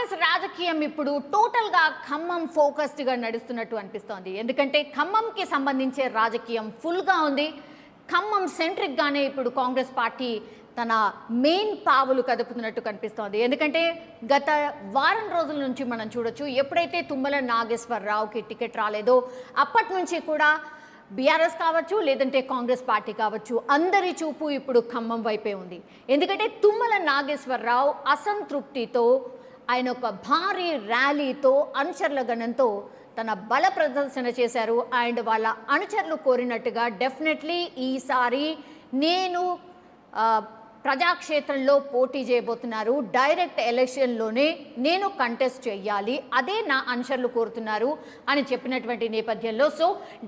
కాంగ్రెస్ రాజకీయం ఇప్పుడు టోటల్గా ఖమ్మం ఫోకస్డ్గా నడుస్తున్నట్టు అనిపిస్తోంది. ఎందుకంటే ఖమ్మంకి సంబంధించే రాజకీయం ఫుల్గా ఉంది. ఖమ్మం సెంట్రిక్గానే ఇప్పుడు కాంగ్రెస్ పార్టీ తన మెయిన్ పావులు కదుపుతున్నట్టు కనిపిస్తోంది. ఎందుకంటే గత వారం రోజుల నుంచి మనం చూడొచ్చు, ఎప్పుడైతే తుమ్మల నాగేశ్వరరావుకి టికెట్ రాలేదో అప్పటి నుంచి కూడా బీఆర్ఎస్ కావచ్చు, లేదంటే కాంగ్రెస్ పార్టీ కావచ్చు, అందరి చూపు ఇప్పుడు ఖమ్మం వైపే ఉంది. ఎందుకంటే తుమ్మల నాగేశ్వరరావు అసంతృప్తితో ఆయన ఒక భారీ ర్యాలీతో అనుచరుల గణంతో తన బల ప్రదర్శన చేశారు. అండ్ వాళ్ళ అనుచరులు కోరినట్టుగా డెఫినెట్లీ ఈసారి నేను ప్రజాక్షేత్రంలో పోటీ చేయబోతున్నారు, డైరెక్ట్ ఎలక్షన్లోనే నేను కంటెస్ట్ చేయాలి, అదే నా అనుచరులు కోరుతున్నారు అని చెప్పినటువంటి నేపథ్యంలో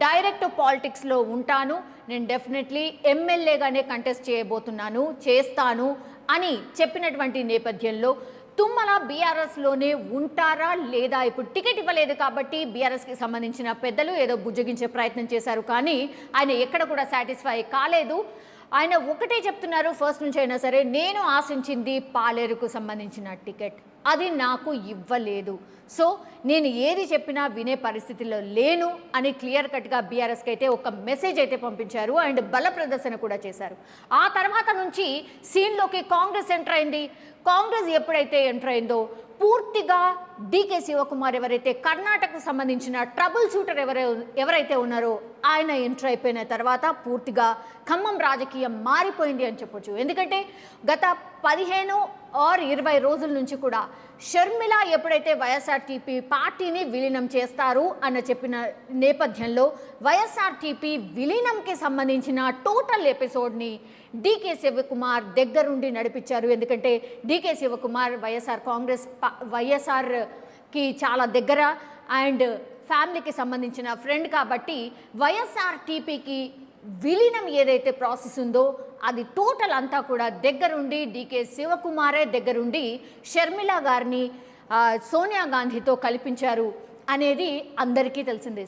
డైరెక్ట్ పాలిటిక్స్లో ఉంటాను, నేను డెఫినెట్లీ ఎమ్మెల్యేగానే కంటెస్ట్ చేయబోతున్నాను, చేస్తాను అని చెప్పినటువంటి నేపథ్యంలో తుమ్మల బీఆర్ఎస్లోనే ఉంటారా లేదా? ఇప్పుడు టికెట్ ఇవ్వలేదు కాబట్టి బీఆర్ఎస్కి సంబంధించిన పెద్దలు ఏదో బుజ్జగించే ప్రయత్నం చేశారు, కానీ ఆయన ఎక్కడ కూడా సాటిస్ఫై కాలేదు. ఆయన ఒకటే చెప్తున్నారు ఫస్ట్ నుంచి అయినా సరే, నేను ఆశించింది పాలేరుకు సంబంధించిన టికెట్, అది నాకు ఇవ్వలేదు, నేను ఏది చెప్పినా వినే పరిస్థితిలో లేను అని క్లియర్ కట్గా బీఆర్ఎస్కి అయితే ఒక మెసేజ్ అయితే పంపించారు. అండ్ బల ప్రదర్శన కూడా చేశారు. ఆ తర్వాత నుంచి సీన్లోకి కాంగ్రెస్ ఎంటర్ అయింది. కాంగ్రెస్ ఎప్పుడైతే ఎంటర్ అయిందో పూర్తిగా డీకే శివకుమార్ ఎవరైతే కర్ణాటకకు సంబంధించిన ట్రబుల్ షూటర్ ఎవరైతే ఉన్నారో ఆయన ఎంటర్ అయిపోయిన తర్వాత పూర్తిగా ఖమ్మం రాజకీయం మారిపోయింది అని చెప్పొచ్చు. ఎందుకంటే గత 15 ఆర్ 20 రోజుల నుంచి కూడా షర్మిల ఎప్పుడైతే వైఎస్ఆర్టీపీ పార్టీని విలీనం చేస్తారు అన్న చెప్పిన నేపథ్యంలో వైఎస్ఆర్టీపీ విలీనంకి సంబంధించిన టోటల్ ఎపిసోడ్ని డీకే శివకుమార్ దగ్గరుండి నడిపించారు. ఎందుకంటే డీకే శివకుమార్ వైఎస్ఆర్కి చాలా దగ్గర అండ్ ఫ్యామిలీకి సంబంధించిన ఫ్రెండ్ కాబట్టి వైఎస్ఆర్టీపీకి విలీనం ఏదైతే ప్రాసెస్ ఉందో అది టోటల్ అంతా కూడా దగ్గరుండి డీకే శివకుమారే దగ్గరుండి షర్మిల గారిని సోనియా గాంధీతో కల్పించారు అనేది అందరికీ తెలిసిందే.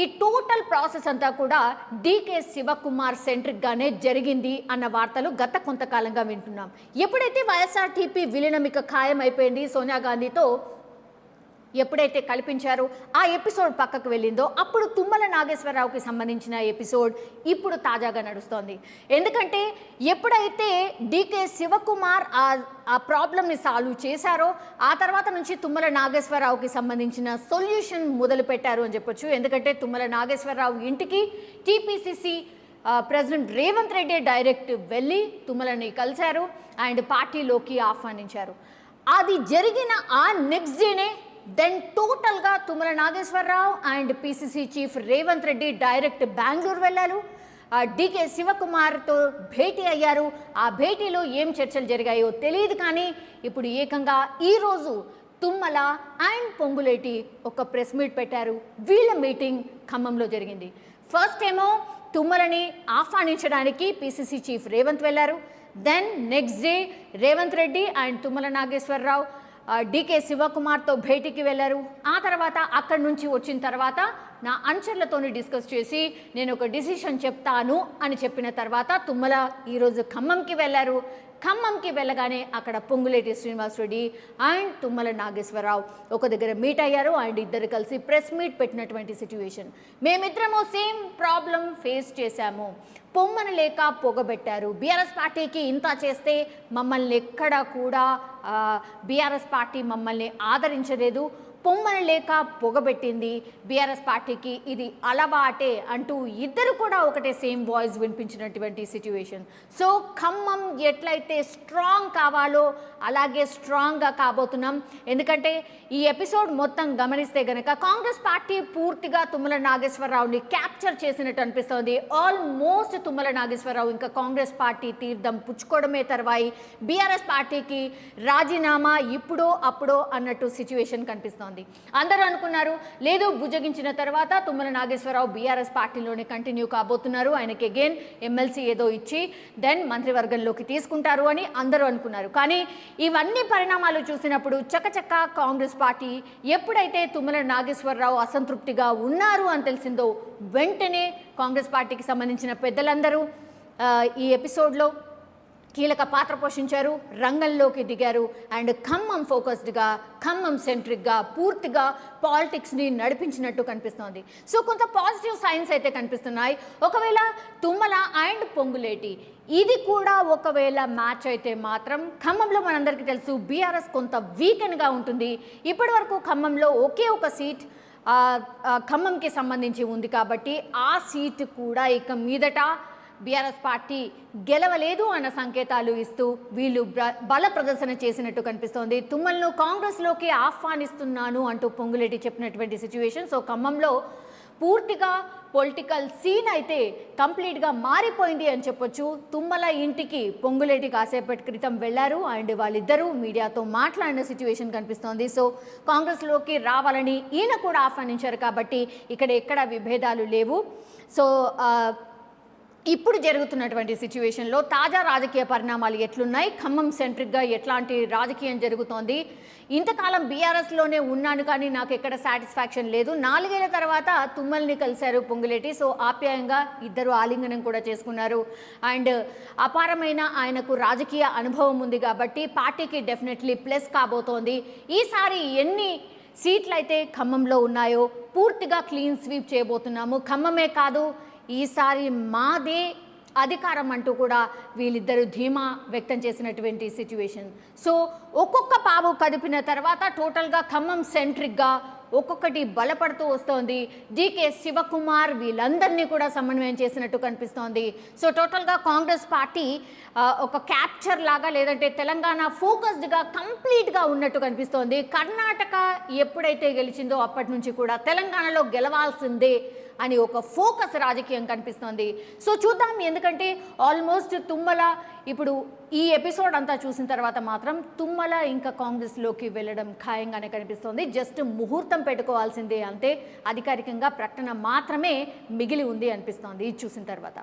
ఈ టోటల్ ప్రాసెస్ అంతా కూడా డీకే శివకుమార్ సెంట్రిక్గానే జరిగింది అన్న వార్తలు గత కొంతకాలంగా వింటున్నాం. ఎప్పుడైతే వైఎస్ఆర్టీపీ విలీనం ఇక ఖాయం అయిపోయింది, సోనియా గాంధీతో ఎప్పుడైతే కల్పించారో ఆ ఎపిసోడ్ పక్కకు వెళ్ళిందో అప్పుడు తుమ్మల నాగేశ్వరరావుకి సంబంధించిన ఎపిసోడ్ ఇప్పుడు తాజాగా నడుస్తోంది. ఎందుకంటే ఎప్పుడైతే డీకే శివకుమార్ ఆ ప్రాబ్లమ్ని సాల్వ్ చేశారో ఆ తర్వాత నుంచి తుమ్మల నాగేశ్వరరావుకి సంబంధించిన సొల్యూషన్ మొదలు పెట్టారు అని చెప్పొచ్చు. ఎందుకంటే తుమ్మల నాగేశ్వరరావు ఇంటికి TPCC president Revanth Reddy direct వెళ్ళి తుమ్మలని కలిశారు అండ్ పార్టీలోకి ఆహ్వానించారు. అది జరిగిన ఆ నెక్స్ట్ డేనే దెన్ టోటల్గా Thummala Nageswara Rao and PCC chief Revanth Reddy direct Bengaluru వెళ్ళారు, డీకే శివకుమార్తో భేటీ అయ్యారు. ఆ భేటీలో ఏం చర్చలు జరిగాయో తెలియదు, కానీ ఇప్పుడు ఏకంగా ఈరోజు తుమ్మల అండ్ పొంగులేటి ఒక ప్రెస్ మీట్ పెట్టారు. వీళ్ళ మీటింగ్ ఖమ్మంలో జరిగింది. ఫస్ట్ ఏమో తుమ్మలని ఆహ్వానించడానికి పీసీసీ చీఫ్ రేవంత్ వెళ్ళారు. Then next day Revanth Reddy and Tummala Nageswara Rao DK శివకుమార్తో భేటీకి వెళ్ళారు. ఆ తర్వాత అక్కడి నుంచి వచ్చిన తర్వాత నా అనుచరులతోని డిస్కస్ చేసి నేను ఒక డిసిషన్ చెప్తాను అని చెప్పిన తర్వాత తుమ్మల ఈరోజు ఖమ్మంకి వెళ్ళారు. ఖమ్మంకి వెళ్ళగానే అక్కడ పొంగులేటి శ్రీనివాసరెడ్డి అండ్ తుమ్మల నాగేశ్వరరావు ఒక దగ్గర మీట్ అయ్యారు అండ్ ఇద్దరు కలిసి ప్రెస్ మీట్ పెట్టినటువంటి సిచ్యువేషన్. మేమిద్దరము సేమ్ ప్రాబ్లం ఫేస్ చేశాము, పొమ్మన లేక పొగబెట్టారు, బీఆర్ఎస్ పార్టీకి ఇంత చేస్తే మమ్మల్ని ఎక్కడ కూడా బీఆర్ఎస్ పార్టీ మమ్మల్ని ఆదరించలేదు, పొమ్మన లేక పొగబెట్టింది, బీఆర్ఎస్ పార్టీకి ఇది అలవాటే అంటూ ఇద్దరు కూడా ఒకటే సేమ్ వాయిస్ వినిపించినటువంటి సిచ్యువేషన్. ఖమ్మం ఎట్లయితే స్ట్రాంగ్ కావాలో అలాగే స్ట్రాంగ్గా కాబోతున్నాం. ఎందుకంటే ఈ ఎపిసోడ్ మొత్తం గమనిస్తే గనక కాంగ్రెస్ పార్టీ పూర్తిగా తుమ్మల నాగేశ్వరరావుని క్యాప్చర్ చేసినట్టు అనిపిస్తోంది. ఆల్మోస్ట్ తుమ్మల నాగేశ్వరరావు ఇంకా కాంగ్రెస్ పార్టీ తీర్థం పుచ్చుకోవడమే తర్వాయి బీఆర్ఎస్ పార్టీకి రాజీనామా ఇప్పుడో అప్పుడో అన్నట్టు సిచ్యువేషన్ కనిపిస్తోంది. అందరూ అనుకున్నారు లేదు బుజ్జగించిన తర్వాత తుమ్మల నాగేశ్వరరావు బీఆర్ఎస్ పార్టీలోనే కంటిన్యూ కాబోతున్నారు, ఆయనకి అగైన్ ఎమ్మెల్సీ ఏదో ఇచ్చి దెన్ మంత్రివర్గంలోకి తీసుకుంటారు అని అందరూ అనుకున్నారు. కానీ ఇవన్నీ పరిణామాలు చూసినప్పుడు చకచక కాంగ్రెస్ పార్టీ ఎప్పుడైతే తుమ్మల నాగేశ్వరరావు అసంతృప్తిగా ఉన్నారు అని తెలిసిందో వెంటనే కాంగ్రెస్ పార్టీకి సంబంధించిన పెద్దలందరూ ఈ ఎపిసోడ్లో కీలక పాత్ర పోషించారు, రంగంలోకి దిగారు అండ్ ఖమ్మం ఫోకస్డ్గా, ఖమ్మం సెంట్రిక్గా పూర్తిగా పాలిటిక్స్ని నడిపించినట్టు కనిపిస్తోంది. సో కొంత పాజిటివ్ సైన్స్ అయితే కనిపిస్తున్నాయి. ఒకవేళ తుమ్మల అండ్ పొంగులేటి ఇది కూడా ఒకవేళ మ్యాచ్ అయితే మాత్రం ఖమ్మంలో మనందరికీ తెలుసు బీఆర్ఎస్ కొంత వీకెండ్గా ఉంటుంది. ఇప్పటి వరకు ఖమ్మంలో ఒకే ఒక సీట్ ఖమ్మంకి సంబంధించి ఉంది కాబట్టి ఆ సీటు కూడా ఇక మీదట బీఆర్ఎస్ పార్టీ గెలవలేదు అన్న సంకేతాలు ఇస్తూ వీళ్ళు బల ప్రదర్శన చేసినట్టు కనిపిస్తోంది. తుమ్మలను కాంగ్రెస్లోకి ఆహ్వానిస్తున్నాను అంటూ పొంగులేటి చెప్పినటువంటి సిచ్యువేషన్. సో ఖమ్మంలో పూర్తిగా పొలిటికల్ సీన్ అయితే కంప్లీట్గా మారిపోయింది అని చెప్పొచ్చు. తుమ్మల ఇంటికి పొంగులేటి కాసేపటి క్రితం వెళ్లారు అండ్ వాళ్ళిద్దరూ మీడియాతో మాట్లాడిన సిచ్యువేషన్ కనిపిస్తోంది. సో కాంగ్రెస్లోకి రావాలని ఈయన కూడా ఆహ్వానించారు కాబట్టి ఇక్కడ ఎక్కడ విభేదాలు లేవు. సో ఇప్పుడు జరుగుతున్నటువంటి సిచ్యువేషన్లో తాజా రాజకీయ పరిణామాలు ఎట్లున్నాయి, ఖమ్మం సెంట్రిక్గా ఎట్లాంటి రాజకీయం జరుగుతోంది, ఇంతకాలం బీఆర్ఎస్లోనే ఉన్నాను కానీ నాకు ఎక్కడ సాటిస్ఫాక్షన్ లేదు, 4 ఏళ్ల తర్వాత తుమ్మల్ని కలిశారు పొంగులేటి. సో ఆప్యాయంగా ఇద్దరు ఆలింగనం కూడా చేసుకున్నారు అండ్ అపారమైన ఆయనకు రాజకీయ అనుభవం ఉంది కాబట్టి పార్టీకి డెఫినెట్లీ ప్లస్ కాబోతోంది. ఈసారి ఎన్ని సీట్లు అయితే ఖమ్మంలో ఉన్నాయో పూర్తిగా క్లీన్ స్వీప్ చేయబోతున్నాము, ఖమ్మమే కాదు ఈసారి మాదే అధికారం అంటూ కూడా వీళ్ళిద్దరూ ధీమా వ్యక్తం చేసినటువంటి సిచ్యువేషన్. సో ఒక్కొక్క పావు కదిపిన తర్వాత టోటల్గా ఖమ్మం సెంట్రిక్గా ఒక్కొక్కటి బలపడుతూ వస్తోంది. డికే శివకుమార్ వీళ్ళందరినీ కూడా సమన్వయం చేసినట్టు కనిపిస్తోంది. సో టోటల్గా కాంగ్రెస్ పార్టీ ఒక క్యాప్చర్ లాగా లేదంటే తెలంగాణ ఫోకస్డ్గా కంప్లీట్గా ఉన్నట్టు కనిపిస్తోంది. కర్ణాటక ఎప్పుడైతే గెలిచిందో అప్పటి నుంచి కూడా తెలంగాణలో గెలవాల్సిందే అని ఒక ఫోకస్ రాజకీయం కనిపిస్తోంది. సో చూద్దాం, ఎందుకంటే ఆల్మోస్ట్ తుమ్మల ఇప్పుడు ఈ ఎపిసోడ్ అంతా చూసిన తర్వాత మాత్రం తుమ్మల ఇంకా కాంగ్రెస్లోకి వెళ్ళడం ఖాయంగానే కనిపిస్తోంది. జస్ట్ ముహూర్తం పెట్టుకోవాల్సిందే అంతే, అధికారికంగా ప్రకటన మాత్రమే మిగిలి ఉంది అనిపిస్తోంది ఇది చూసిన తర్వాత.